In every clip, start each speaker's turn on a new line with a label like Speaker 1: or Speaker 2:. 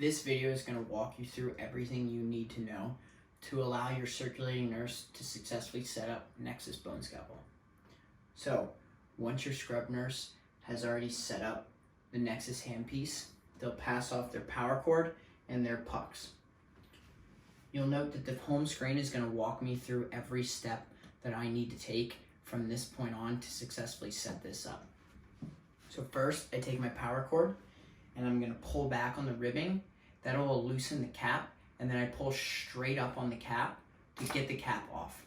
Speaker 1: This video is going to walk you through everything you need to know to allow your circulating nurse to successfully set up neXus BoneScalpel. So, once your scrub nurse has already set up the neXus handpiece, they'll pass off their power cord and their pucks. You'll note that the home screen is going to walk me through every step that I need to take from this point on to successfully set this up. So first, I take my power cord and I'm going to pull back on the ribbing. That'll loosen the cap, and then I pull straight up on the cap to get the cap off.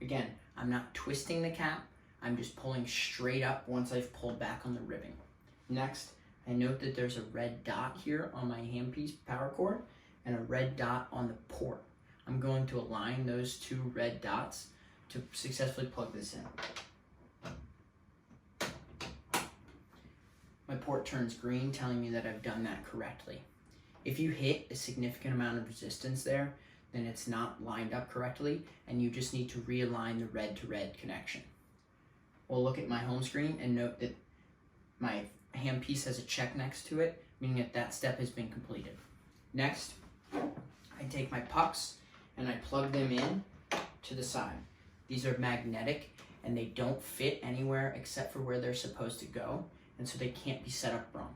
Speaker 1: Again, I'm not twisting the cap, I'm just pulling straight up once I've pulled back on the ribbing. Next, I note that there's a red dot here on my handpiece power cord and a red dot on the port. I'm going to align those two red dots to successfully plug this in. My port turns green, telling me that I've done that correctly. If you hit a significant amount of resistance there, then it's not lined up correctly, and you just need to realign the red to red connection. We'll look at my home screen and note that my handpiece has a check next to it, meaning that that step has been completed. Next, I take my pucks and I plug them in to the side. These are magnetic and they don't fit anywhere except for where they're supposed to go, and so they can't be set up wrong.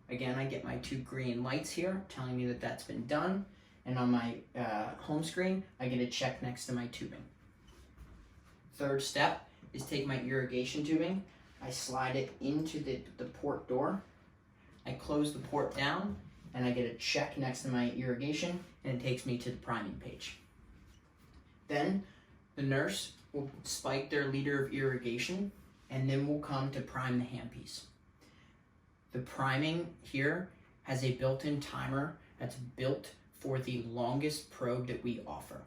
Speaker 1: Again, I get my two green lights here telling me that that's been done, and on my home screen, I get a check next to my tubing. Third step is take my irrigation tubing, I slide it into the port door, I close the port down, and I get a check next to my irrigation, and it takes me to the priming page. Then, the nurse will spike their liter of irrigation, and then we'll come to prime the handpiece. The priming here has a built-in timer that's built for the longest probe that we offer.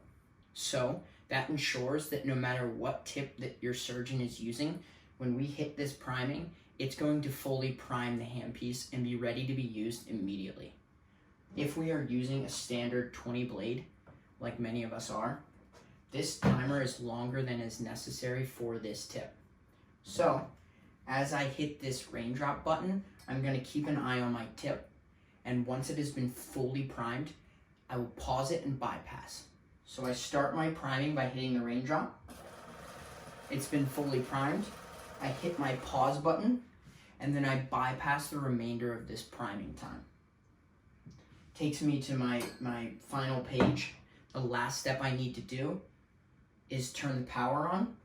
Speaker 1: So that ensures that no matter what tip that your surgeon is using, when we hit this priming, it's going to fully prime the handpiece and be ready to be used immediately. If we are using a standard 20 blade, like many of us are, this timer is longer than is necessary for this tip. So, as I hit this raindrop button, I'm going to keep an eye on my tip, and once it has been fully primed, I will pause it and bypass. So I start my priming by hitting the raindrop. It's been fully primed. I hit my pause button, and then I bypass the remainder of this priming time. Takes me to my final page. The last step I need to do is turn the power on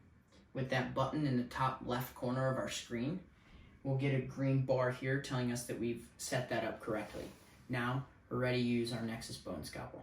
Speaker 1: with that button in the top left corner of our screen. We'll get a green bar here telling us that we've set that up correctly. Now, we're ready to use our neXus BoneScalpel.